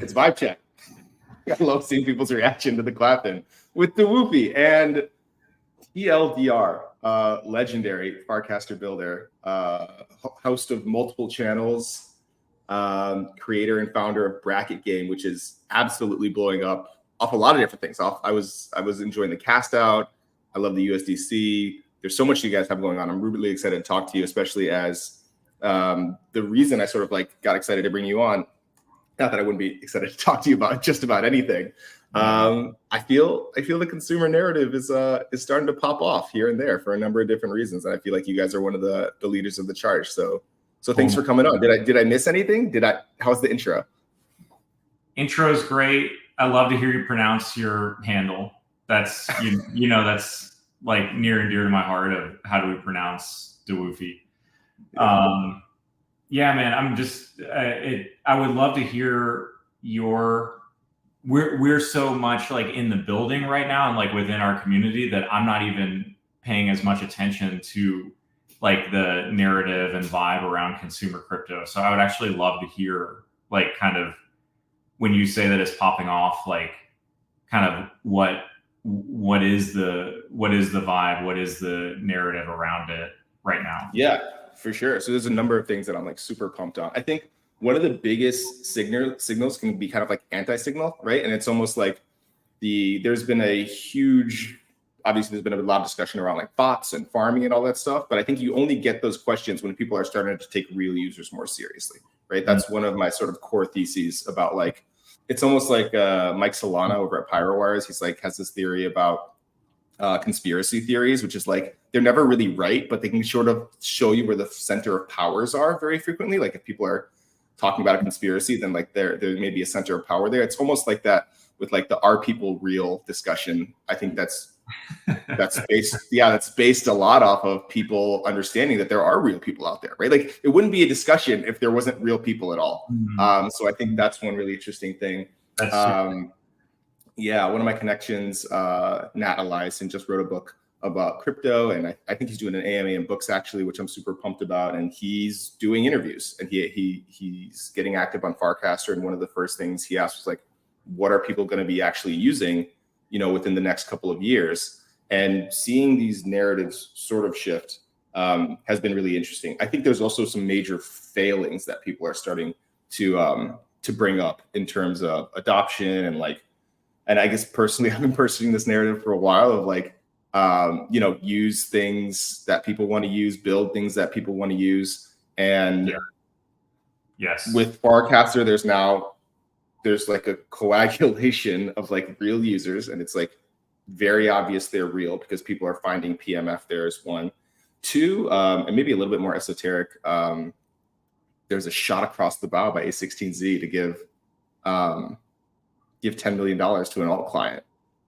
It's vibe check. I love seeing people's reaction to the clapping with the whoopee and TLDR, legendary Farcaster builder, host of multiple channels, creator and founder of Bracket Game, which is absolutely blowing up off a lot of different things. I was enjoying the cast out. I love the USDC. There's so much you guys have going on. I'm really excited to talk to you, especially as the reason I sort of like got excited to bring you on. Not that I wouldn't be excited to talk to you about just about anything. I feel the consumer narrative is starting to pop off here and there for a number of different reasons, and I feel like you guys are one of the leaders of the charge. So thanks for coming on. Did I miss anything? How's the intro? Intro is great. I love to hear you pronounce your handle. That's you know that's like near and dear to my heart. Of how do we pronounce Dewufi? Yeah, man. I'm just. I would love to hear your. We're so much like in the building right now and like within our community that I'm not even paying as much attention to like the narrative and vibe around consumer crypto. So I would actually love to hear like kind of when you say that it's popping off, like kind of what is the vibe, what is the narrative around it right now? Yeah, for sure. So there's a number of things that I'm like super pumped on. I think one of the biggest signals can be kind of like anti-signal, right? And it's almost like there's been a huge, obviously there's been a lot of discussion around like bots and farming and all that stuff, but I think you only get those questions when people are starting to take real users more seriously, right? That's one of my sort of core theses about like, it's almost like Mike Solana over at PyroWires. He's like, has this theory about conspiracy theories, which is like, they're never really right, but they can sort of show you where the center of powers are very frequently. Like if people are talking about a conspiracy, then like there may be a center of power there. It's almost like that with like the "are people real" discussion. I think that's based a lot off of people understanding that there are real people out there, right? Like it wouldn't be a discussion if there wasn't real people at all. So I think that's one really interesting thing. Yeah, one of my connections, Nat Eliason, just wrote a book about crypto, and I think he's doing an AMA in books actually, which I'm super pumped about. And he's doing interviews, and he's getting active on Farcaster. And one of the first things he asked was like, what are people going to be actually using, within the next couple of years? And seeing these narratives sort of shift has been really interesting. I think there's also some major failings that people are starting to bring up in terms of adoption and I guess personally, I've been pursuing this narrative for a while of like, use things that people want to use, build things that people want to use. And yes, with Farcaster, there's like a coagulation of like real users, and it's like very obvious they're real because people are finding PMF there as one. Two, and maybe a little bit more esoteric, there's a shot across the bow by A16Z to give $10 million to an alt client.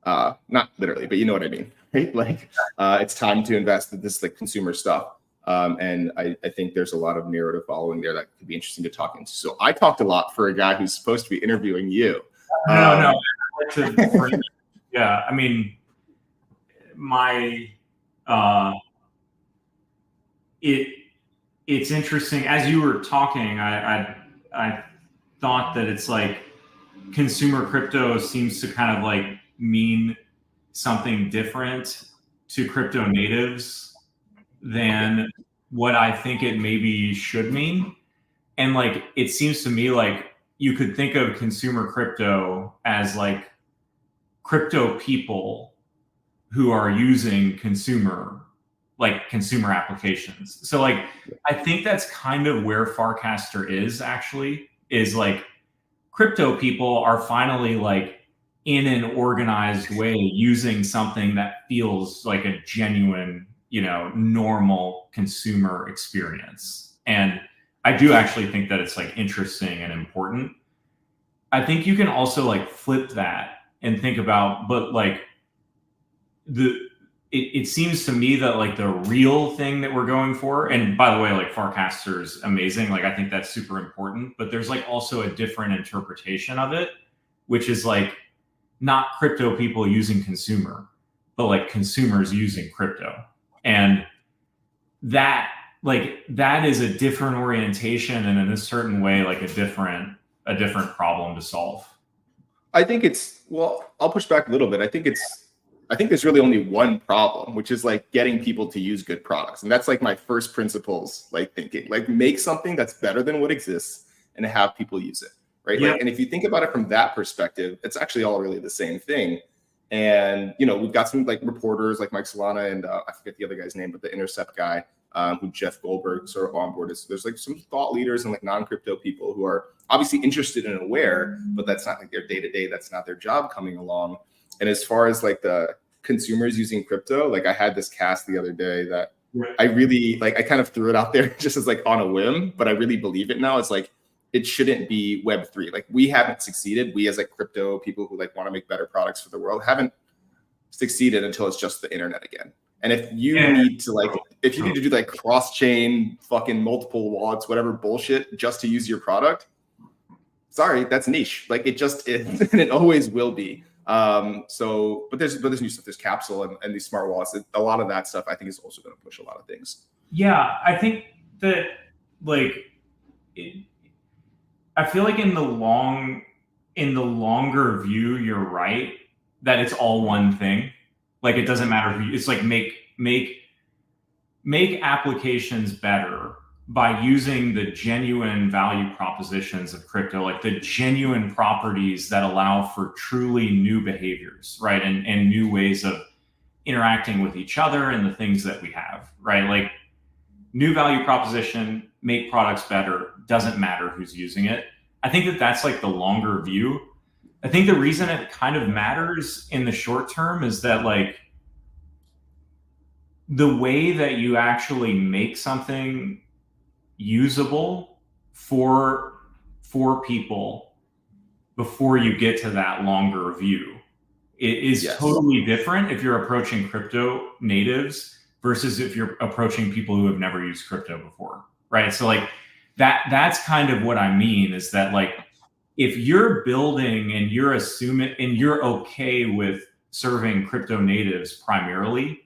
Not literally, but you know what I mean, right? Like it's time to invest in this like consumer stuff. And I think there's a lot of narrative following there that could be interesting to talk into. So I talked a lot for a guy who's supposed to be interviewing you. No. Yeah, I mean, it's interesting. As you were talking, I thought that it's like consumer crypto seems to kind of like mean something different to crypto natives than what I think it maybe should mean. And like, it seems to me like you could think of consumer crypto as like crypto people who are using consumer applications. So like, I think that's kind of where Farcaster is like crypto people are finally like in an organized way using something that feels like a genuine, normal consumer experience. And I do actually think that it's like interesting and important. I think you can also like flip that and think about, but like it seems to me that like the real thing that we're going for, and by the way, like Farcaster is amazing. Like I think that's super important, but there's like also a different interpretation of it, which is like not crypto people using consumer, but like consumers using crypto. And that is a different orientation and in a certain way, like a different a different problem to solve? I think I'll push back a little bit. I think there's really only one problem, which is like getting people to use good products. And that's like my first principles, like thinking, like make something that's better than what exists and have people use it. Right. Yeah. Like, and if you think about it from that perspective, it's actually all really the same thing. And, we've got some like reporters like Mike Solana and I forget the other guy's name, but the Intercept guy, who Jeff Goldberg sort of onboarded. So there's like some thought leaders and like non-crypto people who are obviously interested and aware, but that's not like their day-to-day. That's not their job coming along. And as far as like the consumers using crypto, like I had this cast the other day that I really like, I kind of threw it out there just as like on a whim, but I really believe it now. It's like, it shouldn't be Web3. Like we haven't succeeded. We as like crypto people who like want to make better products for the world haven't succeeded until it's just the internet again. And if you need to do like cross-chain fucking multiple wallets, whatever bullshit, just to use your product, sorry, that's niche. Like it just is, and it always will be. But there's new stuff. There's Capsule and these smart wallets. A lot of that stuff I think is also going to push a lot of things. Yeah, I think that I feel like in the longer view, you're right that it's all one thing. Like it doesn't matter who it's like make applications better by using the genuine value propositions of crypto, like the genuine properties that allow for truly new behaviors, right? And new ways of interacting with each other and the things that we have, right? Like new value proposition, make products better, doesn't matter who's using it. I think that that's like the longer view. I think the reason it kind of matters in the short term is that like the way that you actually make something usable for people before you get to that longer view is totally different if you're approaching crypto natives versus if you're approaching people who have never used crypto before, right? So like that's kind of what I mean is that like if you're building and you're assuming and you're okay with serving crypto natives primarily,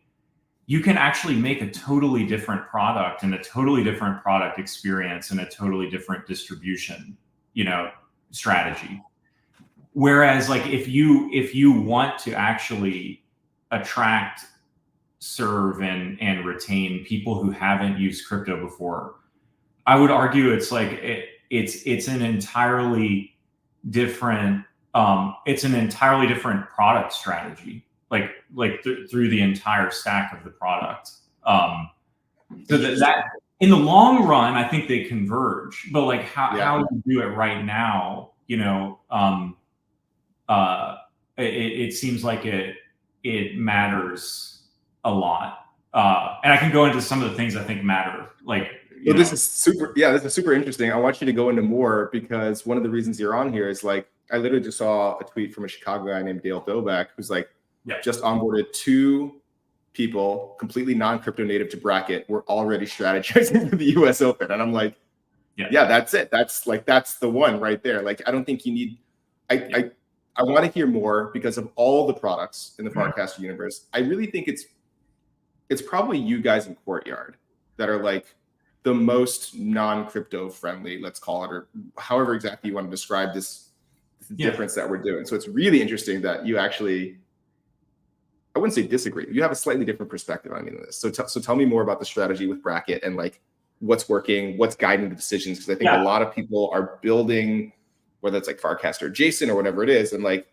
you can actually make a totally different product and a totally different product experience and a totally different distribution, strategy. Whereas like if you want to actually attract, serve and retain people who haven't used crypto before, I would argue it's like it's an entirely different product strategy, through the entire stack of the product. So that in the long run, I think they converge. But like how you do it right now, it seems like it matters a lot. And I can go into some of the things I think matter. This is super interesting. I want you to go into more because one of the reasons you're on here is like, I literally just saw a tweet from a Chicago guy named Dale Doback, who's like, just onboarded 2 people, completely non-crypto native to Bracket. We're already strategizing for the US Open. And I'm like, that's it. That's the one right there. Like, I don't think you need, I want to hear more because of all the products in the Farcaster universe. I really think it's probably you guys in Courtyard that are like the most non-crypto friendly, let's call it, or however exactly you want to describe this difference that we're doing. So it's really interesting that you actually, I wouldn't say disagree. You have a slightly different perspective on this. So tell me more about the strategy with Bracket and like what's working, what's guiding the decisions. Because I think a lot of people are building, whether it's like Farcaster or Jason or whatever it is. And like,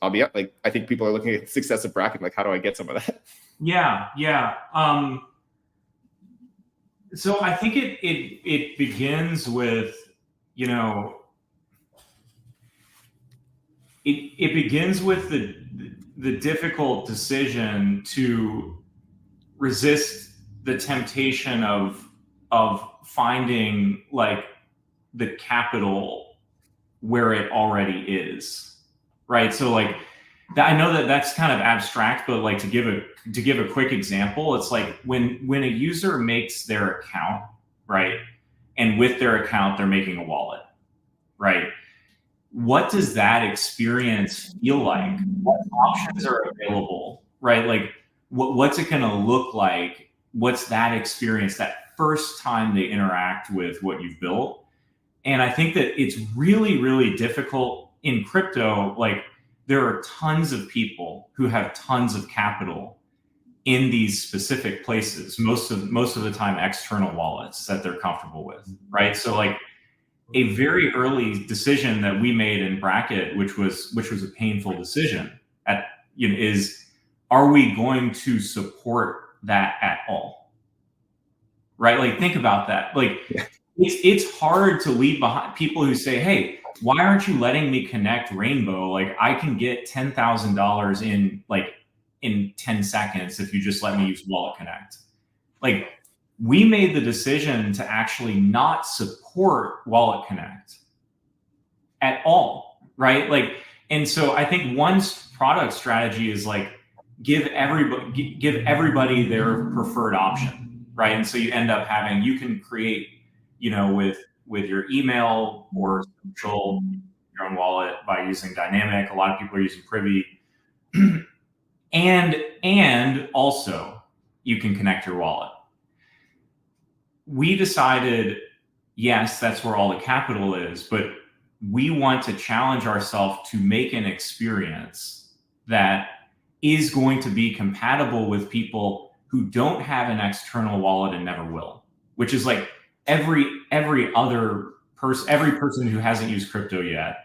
I'll be like, I think people are looking at the success of Bracket. Like, how do I get some of that? Yeah. So I think it begins with, it begins with the difficult decision to resist the temptation of finding like the capital where it already is, right? So like I know that that's kind of abstract, but like to give a quick example, it's like when a user makes their account, right? And with their account, they're making a wallet, right? What does that experience feel like? What options are available, right? Like what's it going to look like? What's that experience that first time they interact with what you've built? And I think that it's really, really difficult in crypto. Like, there are tons of people who have tons of capital in these specific places, most of the time external wallets that they're comfortable with, right? So like a very early decision that we made in Bracket, which was a painful decision, is, are we going to support that at all? Right? Like, think about that. Like, it's hard to leave behind people who say, hey, why aren't you letting me connect Rainbow? Like, I can get $10,000 in 10 seconds if you just let me use Wallet Connect. Like, we made the decision to actually not support Wallet Connect at all, right? Like, and so I think one product strategy is like, give everybody their preferred option, right? And so you end up having, you can create, with your email or social, your own wallet by using Dynamic. A lot of people are using Privy. And also you can connect your wallet. We decided, yes, that's where all the capital is, but we want to challenge ourselves to make an experience that is going to be compatible with people who don't have an external wallet and never will, which is like every person who hasn't used crypto yet.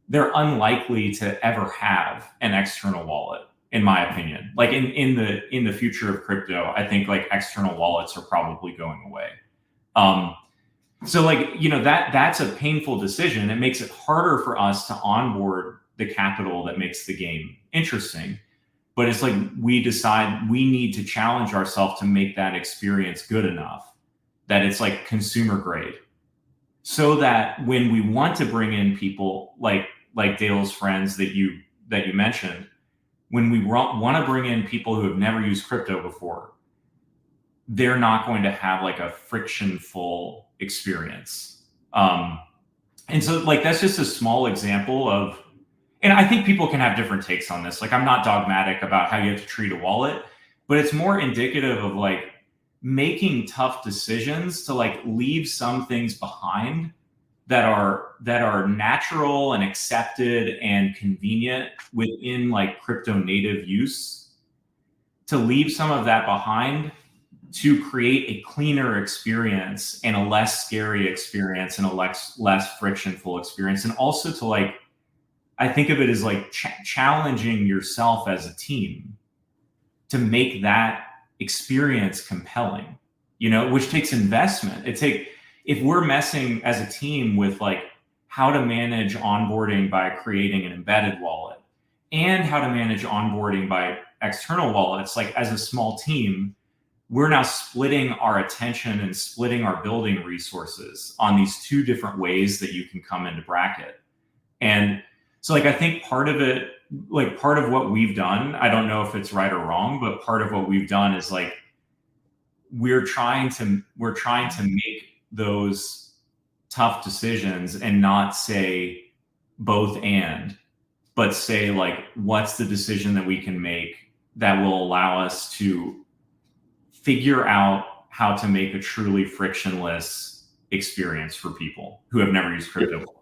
They're unlikely to ever have an external wallet, in my opinion. Like, in the future of crypto, I think like external wallets are probably going away. So like, that's a painful decision. It makes it harder for us to onboard the capital that makes the game interesting. But it's like, we decide we need to challenge ourselves to make that experience good enough that it's like consumer grade, so that when we want to bring in people like Dale's friends that you mentioned, when we want to bring in people who have never used crypto before, they're not going to have like a frictionful experience. And so like, that's just a small example of, and I think people can have different takes on this. Like, I'm not dogmatic about how you have to treat a wallet, but it's more indicative of like making tough decisions to like leave some things behind that are natural and accepted and convenient within like crypto native use, to leave some of that behind to create a cleaner experience and a less scary experience and a less frictionful experience. And also to like, I think of it as like challenging yourself as a team to make that experience compelling, which takes investment. If we're messing as a team with like how to manage onboarding by creating an embedded wallet and how to manage onboarding by external wallets, like as a small team, we're now splitting our attention and splitting our building resources on these two different ways that you can come into Bracket. And so like, I think part of it, like part of what we've done, I don't know if it's right or wrong, but part of what we've done is like, we're trying to make those tough decisions and not say both but say like, what's the decision that we can make that will allow us to figure out how to make a truly frictionless experience for people who have never used crypto before.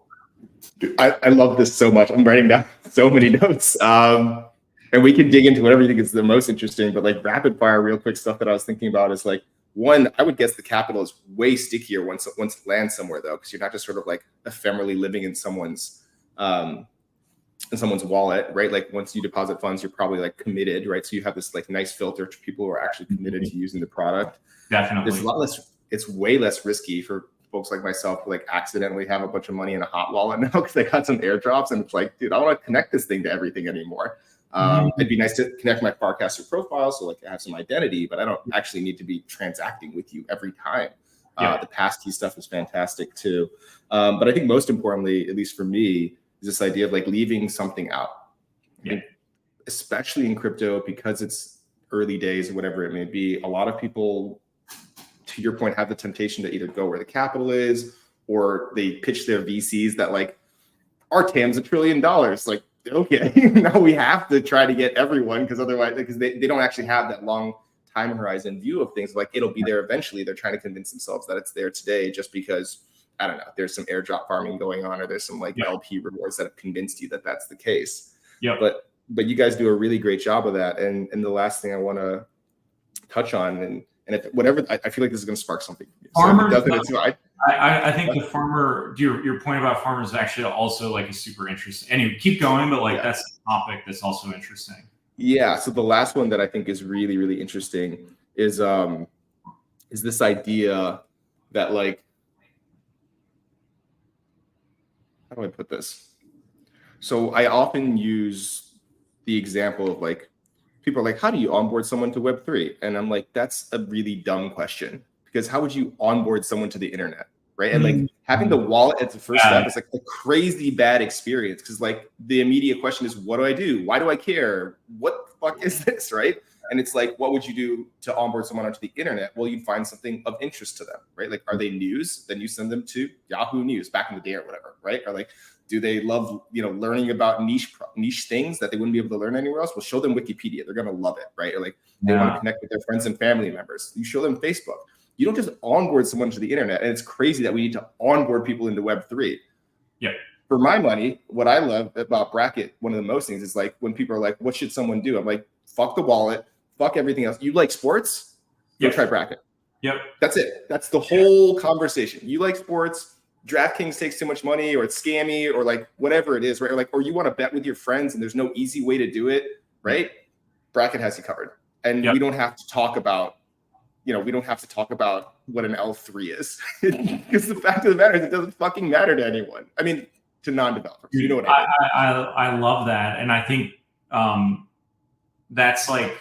Dude, I love this so much. I'm writing down so many notes. And we can dig into whatever you think is the most interesting, but like rapid fire, real quick stuff that I was thinking about is like, one, I would guess the capital is way stickier once it lands somewhere though, because you're not just sort of like ephemerally living in someone's wallet, right? Like once you deposit funds, you're probably like committed, right? So you have this like nice filter to people who are actually committed to using the product. Definitely. There's a lot less, it's way less risky for folks like myself who like accidentally have a bunch of money in a hot wallet now because they got some airdrops and it's like, dude, I don't want to connect this thing to everything anymore. It'd be nice to connect my Farcaster profile so like I have some identity, but I don't actually need to be transacting with you every time. The passkey stuff is fantastic too. But I think most importantly, at least for me, is this idea of like leaving something out. Especially in crypto, because it's early days or whatever it may be, a lot of people, to your point, have the temptation to either go where the capital is, or they pitch their VCs that like, our TAM's $1 trillion. Like, okay, now we have to try to get everyone, because otherwise, because they don't actually have that long time horizon view of things. Like, it'll be there eventually. They're trying to convince themselves that it's there today just because I don't know, there's some airdrop farming going on, or there's some like LP rewards that have convinced you that that's the case. But you guys do a really great job of that. And the last thing I want to touch on, and if whatever, I feel like this is going to spark something. Farmers, I think the farmer, your point about farmers is actually also like a super interesting. Anyway, keep going, but like that's a topic that's also interesting. Yeah. So the last one that I think is really, really interesting is this idea that, like, how do I put this? So I often use the example of, like, people are like, how do you onboard someone to Web3? And I'm like, that's a really dumb question, because how would you onboard someone to the internet, right? And like having the wallet as the first step is like a crazy bad experience, because like the immediate question is, what do I do? Why do I care? What the fuck is this, right? And it's like, what would you do to onboard someone onto the internet? Well, you'd find something of interest to them, right? Like, are they news? Then you send them to Yahoo News back in the day or whatever, right? Or like, do they love, learning about niche things that they wouldn't be able to learn anywhere else? Well, show them Wikipedia. They're going to love it, right? Or like, they want to connect with their friends and family members. You show them Facebook. You don't just onboard someone to the internet. And it's crazy that we need to onboard people into Web3. Yeah. For my money, what I love about Bracket, one of the most things, is like when people are like, what should someone do? I'm like, fuck the wallet, fuck everything else. You like sports? Go try Bracket. Yep. That's it. That's the whole conversation. You like sports, DraftKings takes too much money, or it's scammy, or like whatever it is, right? Or like, or you want to bet with your friends and there's no easy way to do it, right? Bracket has you covered. And we don't have to talk about, we don't have to talk about what an L3 is, because the fact of the matter is it doesn't fucking matter to anyone. I mean, to non-developers, you know what I mean? I love that. And I think that's like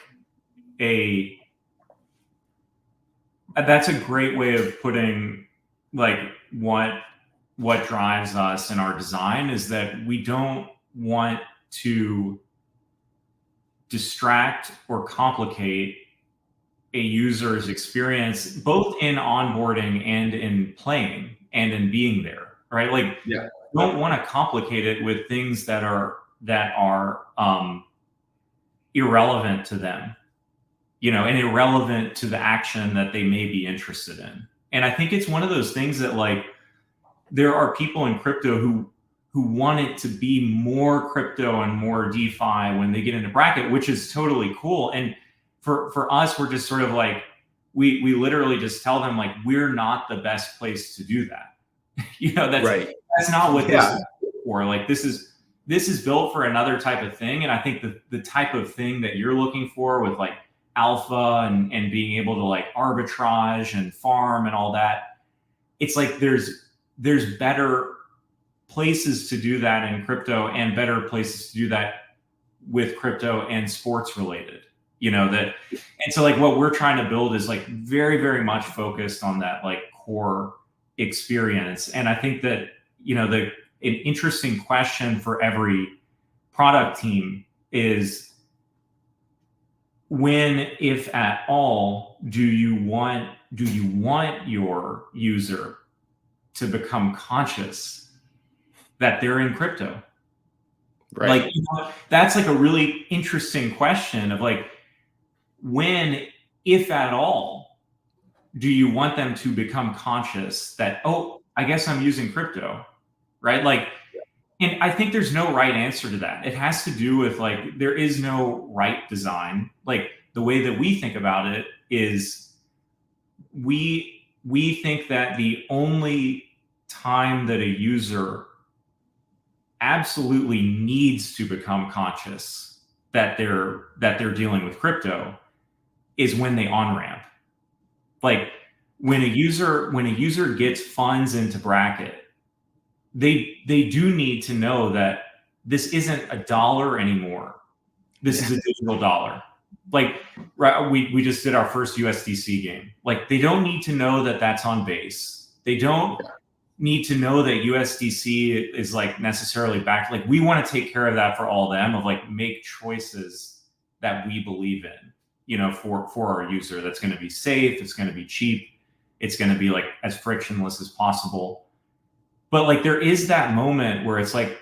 that's a great way of putting like what drives us in our design, is that we don't want to distract or complicate a user's experience, both in onboarding and in playing and in being there, right? Like, we don't want to complicate it with things that are irrelevant to them, and irrelevant to the action that they may be interested in. And I think it's one of those things that, like, there are people in crypto who want it to be more crypto and more DeFi when they get into Bracket, which is totally cool. And for us, we're just sort of like, we literally just tell them, like, we're not the best place to do that. That's not what this is for. Like, this is built for another type of thing. And I think the type of thing that you're looking for with like alpha and being able to like arbitrage and farm and all that, it's like there's better places to do that in crypto, and better places to do that with crypto and sports related, and so like what we're trying to build is like very, very much focused on that like core experience. And I think that, an interesting question for every product team is, when, if at all, do you want your user to become conscious that they're in crypto? Right. Like, that's like a really interesting question of like, when, if at all, do you want them to become conscious that, oh, I guess I'm using crypto, right? Like, and I think there's no right answer to that. It has to do with like, there is no right design. Like, the way that we think about it is we think that the only time that a user absolutely needs to become conscious that they're dealing with crypto is when they on-ramp. Like, when a user gets funds into Bracket, they do need to know that this isn't a dollar anymore. This is a digital dollar. Like, right, we just did our first USDC game. Like, they don't need to know that that's on base. They don't need to know that USDC is like necessarily backed. Like, we want to take care of that for all of them, of like, make choices that we believe in, for our user. That's going to be safe. It's going to be cheap. It's going to be like as frictionless as possible. But like, there is that moment where it's like,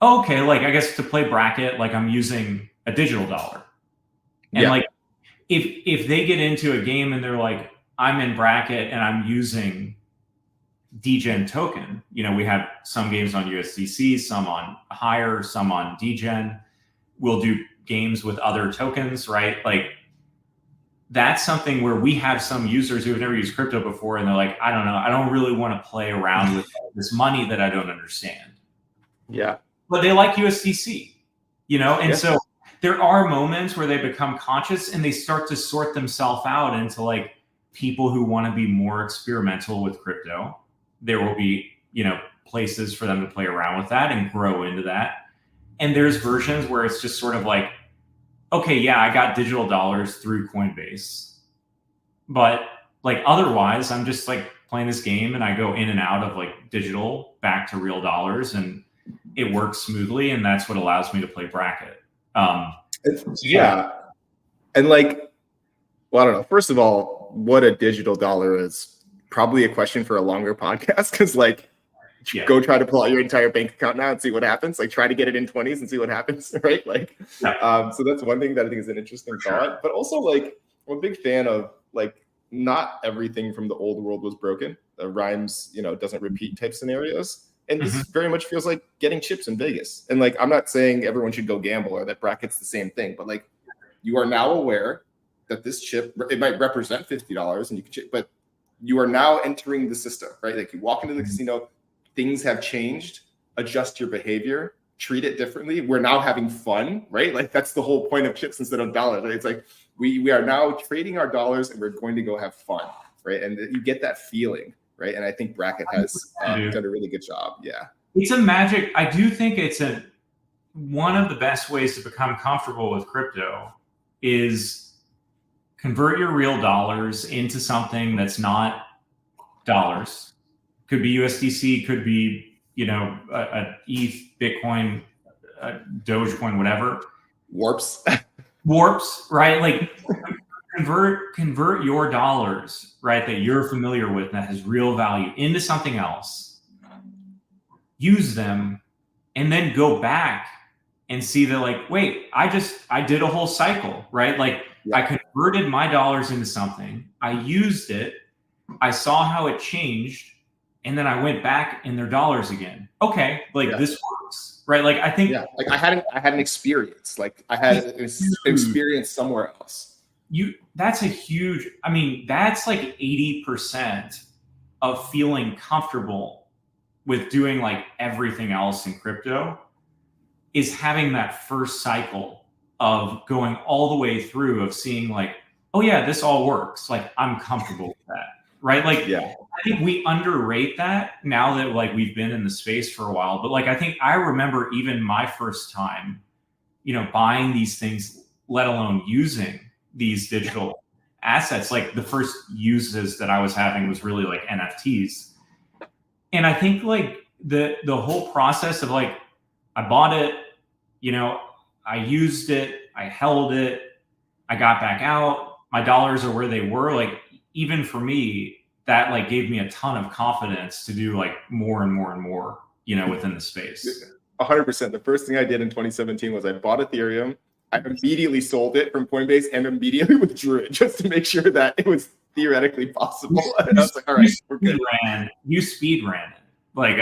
oh, okay, like, I guess to play Bracket, like, I'm using a digital dollar. And like, if they get into a game and they're like, I'm in Bracket and I'm using degen token. We have some games on USDC, some on higher, some on degen. We'll do games with other tokens, right? Like that's something where we have some users who have never used crypto before, and they're like, I don't know, I don't really want to play around with this money that I don't understand. Yeah. But they like USDC, and Yeah. so there are moments where they become conscious and they start to sort themselves out into like people who want to be more experimental with crypto. There will be, places for them to play around with that and grow into that. And there's versions where it's just sort of like, okay, yeah, I got digital dollars through Coinbase, but like otherwise I'm just like playing this game and I go in and out of like digital back to real dollars, and it works smoothly. And that's what allows me to play bracket. Yeah. And like, well, I don't know. First of all, what a digital dollar is probably a question for a longer podcast, because like, go try to pull out your entire bank account now and see what happens. Like try to get it in 20s and see what happens, right? Like, so that's one thing that I think is an interesting thought. But also like, I'm a big fan of like, not everything from the old world was broken. Rhymes, doesn't repeat type scenarios. And this very much feels like getting chips in Vegas. And like, I'm not saying everyone should go gamble or that bracket's the same thing, but like, you are now aware that this chip, it might represent $50 and you can chip, but you are now entering the system, right? Like you walk into the casino, things have changed, adjust your behavior, treat it differently. We're now having fun, right? Like that's the whole point of chips instead of dollars, right? It's like, we are now trading our dollars and we're going to go have fun, right? And you get that feeling. Right. And I think bracket has done a really good job. Yeah. It's a magic. I do think it's one of the best ways to become comfortable with crypto is convert your real dollars into something that's not dollars. Could be USDC, could be, a ETH, Bitcoin, Dogecoin, whatever. Warps, right? Like convert your dollars, right, that you're familiar with that has real value into something else, use them, and then go back and see that like, wait, I did a whole cycle, right? Like I converted my dollars into something, I used it, I saw how it changed, and then I went back in their dollars again. Okay, like this works, right? Like I think like I had an experience, like I had an experience somewhere else. That's a huge, that's like 80% of feeling comfortable with doing like everything else in crypto is having that first cycle of going all the way through of seeing like, oh yeah, this all works. Like I'm comfortable with that. Right. Like, I think we underrate that now that like we've been in the space for a while, but like, I think I remember even my first time, buying these things, let alone using these digital assets. Like the first uses that I was having was really like NFTs. And I think like the whole process of like, I bought it, I used it, I held it, I got back out, my dollars are where they were. Like, even for me, that like gave me a ton of confidence to do like more and more and more, within the space. 100%. The first thing I did in 2017 was I bought Ethereum. I immediately sold it from Coinbase and immediately withdrew it just to make sure that it was theoretically possible. And I was like, all right, we're good. You speed ran it. Like,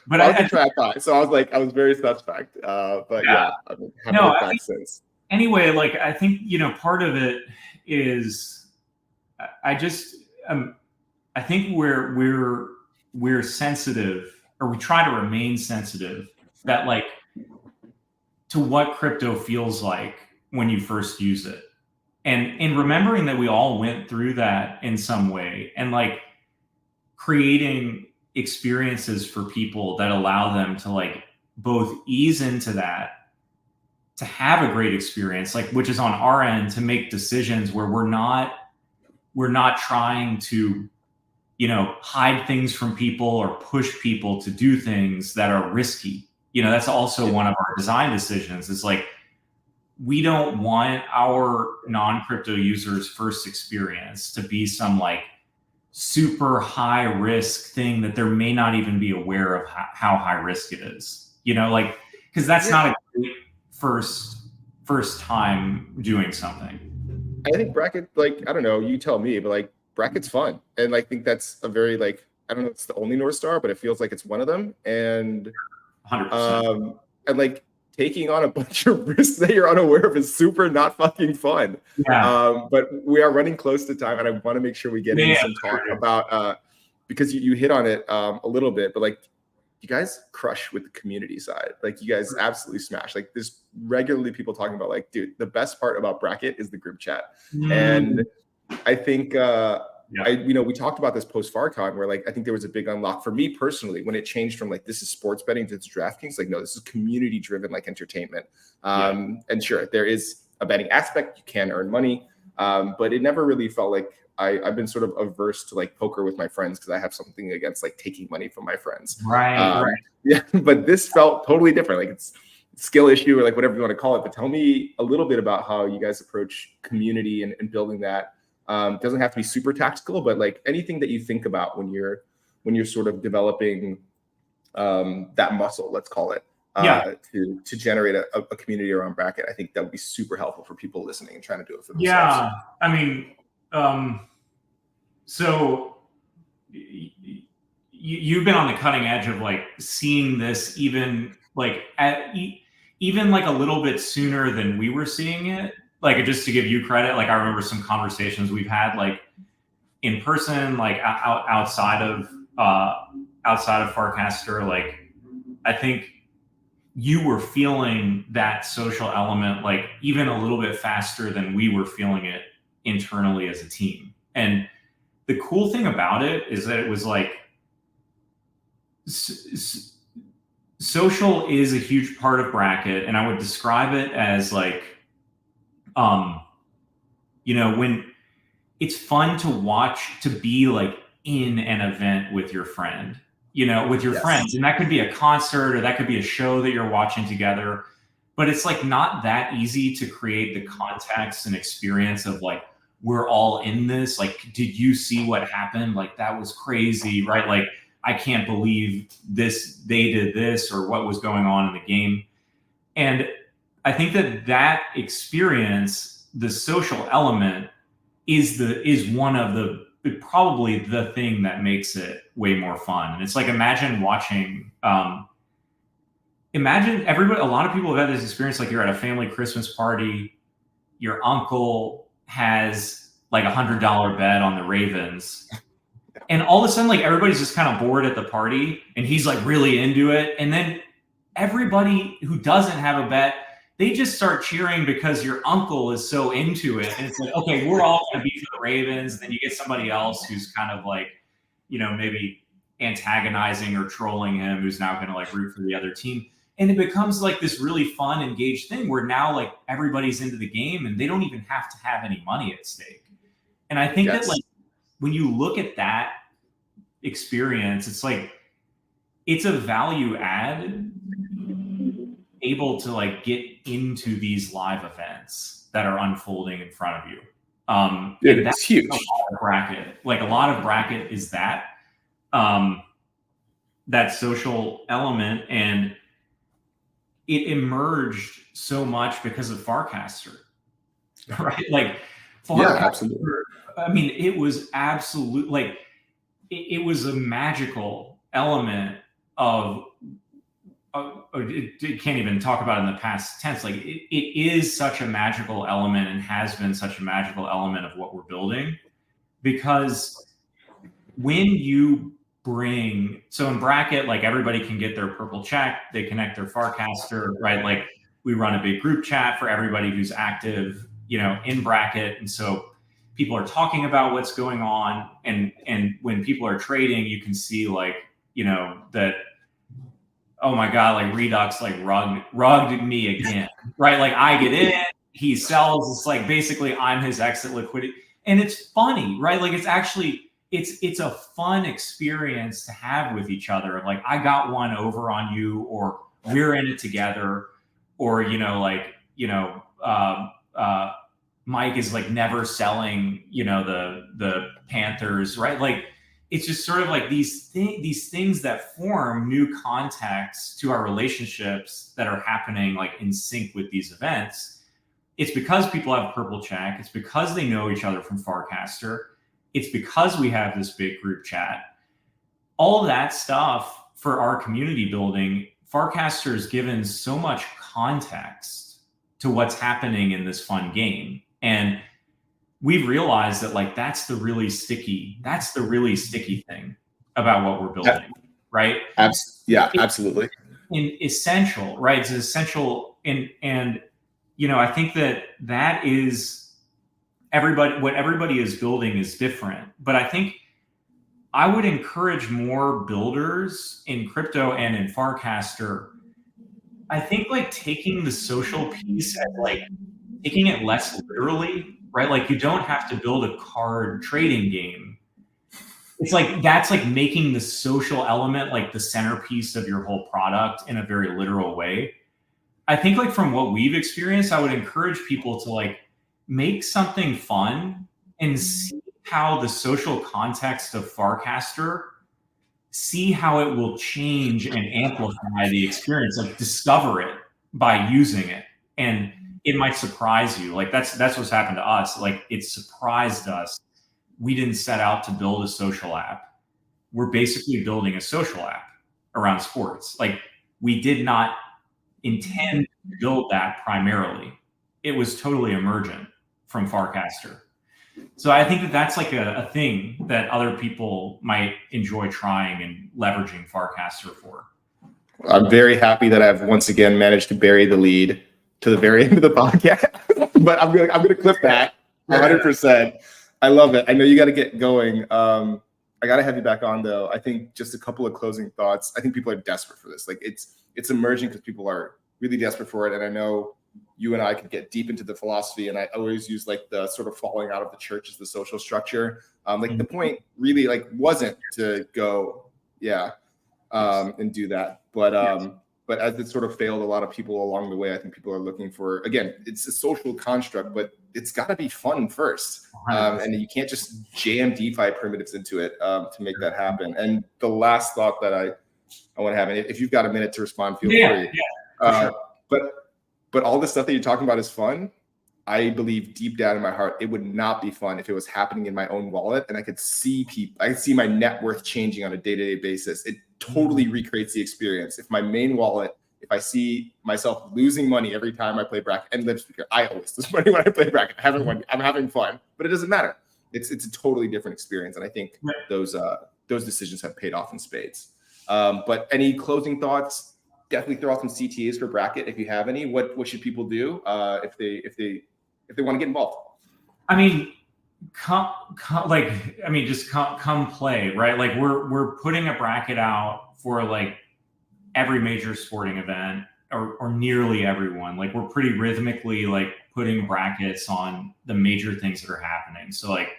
but I was a track guy, so I was very suspect. But I've been having it back since. Anyway, like I think, part of it is I think we're sensitive, or we try to remain sensitive that like to what crypto feels like when you first use it. And in remembering that we all went through that in some way, and like creating experiences for people that allow them to like both ease into that, to have a great experience, like, which is on our end to make decisions where we're not trying to, hide things from people or push people to do things that are risky. That's also one of our design decisions. It's like, we don't want our non-crypto users' first experience to be some like super high risk thing that there may not even be aware of how high risk it is, like, because that's not a great first time doing something. I think bracket, like, I don't know, you tell me, but like bracket's fun. And I think that's a very like I don't know if it's the only North Star, but it feels like it's one of them. And 100%. and like taking on a bunch of risks that you're unaware of is super not fucking fun. Yeah. But we are running close to time, and I want to make sure we get into some talk about because you hit on it a little bit, but like you guys crush with the community side. Like you guys absolutely smash. Like there's regularly people talking about like, dude, the best part about Bracket is the group chat. And I think we talked about this post FarCon where like I think there was a big unlock for me personally when it changed from like this is sports betting to DraftKings. Like no, this is community driven like entertainment. And sure, there is a betting aspect. You can earn money, but it never really felt like I've been sort of averse to like poker with my friends because I have something against like taking money from my friends. Right. Yeah, but this felt totally different. Like it's skill issue or like whatever you want to call it. But tell me a little bit about how you guys approach community and building that. Doesn't have to be super tactical, but like anything that you think about when you're sort of developing that muscle, let's call it, to generate a community around Bracket. I think that would be super helpful for people listening and trying to do it for themselves. Yeah, I mean, so you've been on the cutting edge of like seeing this even like even like a little bit sooner than we were seeing it. Like just to give you credit, like I remember some conversations we've had like in person, like outside of Farcaster. Like I think you were feeling that social element like even a little bit faster than we were feeling it internally as a team. And the cool thing about it is that it was like social is a huge part of Bracket, and I would describe it as like when it's fun to watch, to be like in an event with your friend, with your friends. And that could be a concert or that could be a show that you're watching together. But it's like not that easy to create the context and experience of like, we're all in this. Like, did you see what happened? Like, that was crazy, right? Like, I can't believe this, they did this, or what was going on in the game. And I think that experience, the social element, is one of the probably the thing that makes it way more fun. And it's like imagine watching imagine everybody, a lot of people have had this experience, like you're at a family Christmas party, your uncle has like $100 bet on the Ravens, and all of a sudden like everybody's just kind of bored at the party and he's like really into it, and then everybody who doesn't have a bet, they just start cheering because your uncle is so into it. And it's like, okay, we're all going to be for the Ravens. And then you get somebody else who's kind of like, maybe antagonizing or trolling him, who's now going to like root for the other team. And it becomes like this really fun, engaged thing where now like everybody's into the game and they don't even have to have any money at stake. And I think that like when you look at that experience, it's like, it's a value add able to like get into these live events that are unfolding in front of you. It's huge. Bracket, like a lot of Bracket is that social element, and it emerged so much because of Farcaster, right? Like Farcaster, absolutely. I mean, it was absolute, like it was a magical element of it can't even talk about it in the past tense. Like it is such a magical element and has been such a magical element of what we're building, because when you so in Bracket, like everybody can get their purple check, they connect their Farcaster, right? Like we run a big group chat for everybody who's active, in Bracket. And so people are talking about what's going on. And when people are trading, you can see like, that, oh my God, like Redux like rugged me again, right? Like I get in, he sells. It's like basically I'm his exit liquidity, and it's funny, right? Like it's actually it's a fun experience to have with each other. Like I got one over on you, or we're in it together, or Mike is like never selling, the Panthers, right? Like it's just sort of like these things that form new context to our relationships that are happening like in sync with these events. It's because people have purple check. It's because they know each other from Farcaster. It's because we have this big group chat. all of that stuff for our community building, Farcaster's given so much context to what's happening in this fun game. And we've realized that like that's the really sticky thing about what we're building, right? Absolutely. Essential, right? It's essential, and I think that is what everybody is building is different, but I think I would encourage more builders in crypto and in Farcaster. I think like taking the social piece and like taking it less literally, right? Like you don't have to build a card trading game. It's like that's like making the social element like the centerpiece of your whole product in a very literal way. I think like from what we've experienced, I would encourage people to like make something fun and see how the social context of Farcaster, see how it will change and amplify the experience, like discover it by using it. And it might surprise you. Like that's what's happened to us. Like it surprised us. We didn't set out to build a social app. We're basically building a social app around sports. Like we did not intend to build that primarily. It was totally emergent from Farcaster. So I think that's like a thing that other people might enjoy trying and leveraging Farcaster for. I'm very happy that I've once again managed to bury the lead to the very end of the podcast, but I'm gonna clip that 100%. I love it. I know you got to get going. I got to have you back on though. I think just a couple of closing thoughts. I think people are desperate for this. Like it's emerging because people are really desperate for it. And I know you and I could get deep into the philosophy, and I always use like the sort of falling out of the church as the social structure. Like the point really like wasn't to go, and do that. But as it sort of failed a lot of people along the way, I think people are looking for, again, it's a social construct, but it's got to be fun first. And you can't just jam DeFi primitives into it to make that happen. And the last thought that I want to have, and if you've got a minute to respond, feel free. Sure. But all this stuff that you're talking about is fun. I believe deep down in my heart, it would not be fun if it was happening in my own wallet and I could see my net worth changing on a day-to-day basis. It totally recreates the experience. If my main wallet, if I see myself losing money every time I play bracket, and live speaker, I always lose money when I play bracket. I'm having fun, but it doesn't matter. It's a totally different experience. And I think those decisions have paid off in spades. But any closing thoughts? Definitely throw out some CTAs for bracket if you have any. What should people do if they want to get involved? I mean, come play, right? Like we're putting a bracket out for like every major sporting event or nearly everyone. Like we're pretty rhythmically like putting brackets on the major things that are happening. So like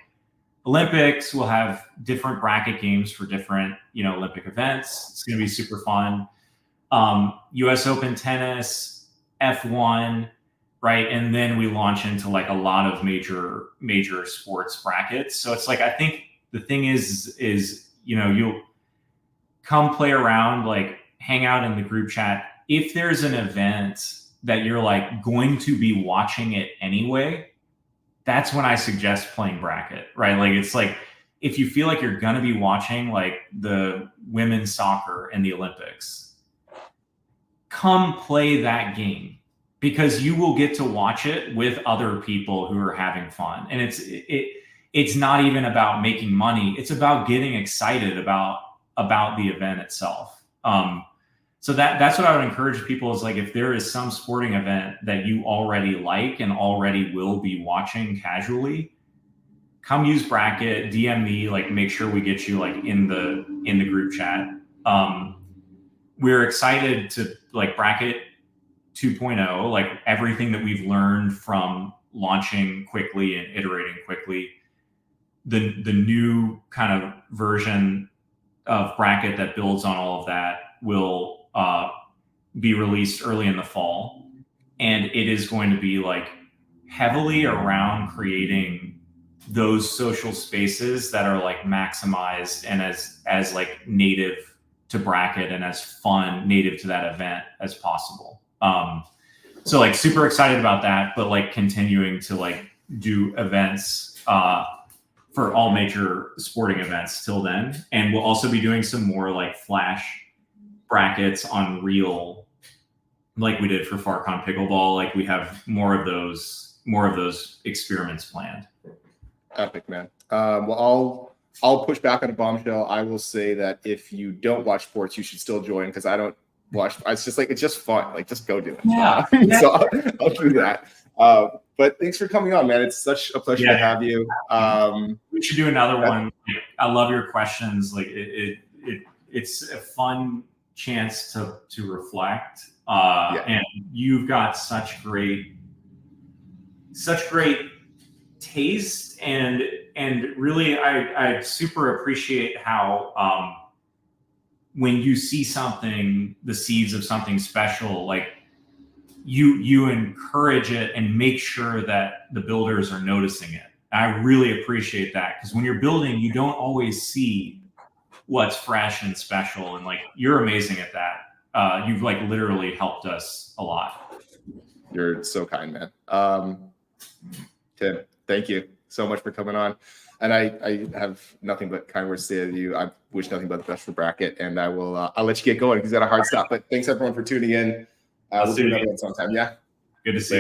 Olympics, we'll have different bracket games for different, Olympic events. It's going to be super fun. US Open tennis, F1, right? And then we launch into like a lot of major sports brackets. So it's like, I think the thing is, you'll come play around, like hang out in the group chat. If there's an event that you're like going to be watching it anyway, that's when I suggest playing bracket, right? Like, it's like, if you feel like you're going to be watching like the women's soccer in the Olympics, come play that game, because you will get to watch it with other people who are having fun. And it's not even about making money. It's about getting excited about the event itself. So that's what I would encourage people is like, if there is some sporting event that you already like and already will be watching casually, come use bracket, DM me, like make sure we get you like in the group chat. We're excited to like bracket 2.0, like everything that we've learned from launching quickly and iterating quickly. The new kind of version of bracket that builds on all of that will be released early in the fall. And it is going to be like heavily around creating those social spaces that are like maximized and as like native to bracket and as fun native to that event as possible. So like super excited about that, but like continuing to like do events for all major sporting events till then. And we'll also be doing some more like flash brackets on Reel, like we did for FarCon Pickleball. Like we have more of those experiments planned. Epic, man. Well, I'll push back on a bombshell. I will say that if you don't watch sports, you should still join, because I don't watch. It's just fun. Like, just go do it. Yeah. So I'll do that. But thanks for coming on, man. It's such a pleasure to have you. We should do another one. I love your questions. Like it's a fun chance to reflect. And you've got such great taste, and really I super appreciate how when you see something, the seeds of something special, like you encourage it and make sure that the builders are noticing it. I really appreciate that, because when you're building, you don't always see what's fresh and special, and like you're amazing at that. You've like literally helped us a lot. You're so kind, man. Tim, thank you so much for coming on. And I have nothing but kind words to say to you. I wish nothing but the best for Bracket, and I'll let you get going because you got a hard stop. But thanks everyone for tuning in. We'll do another one sometime. Yeah. Good to see you.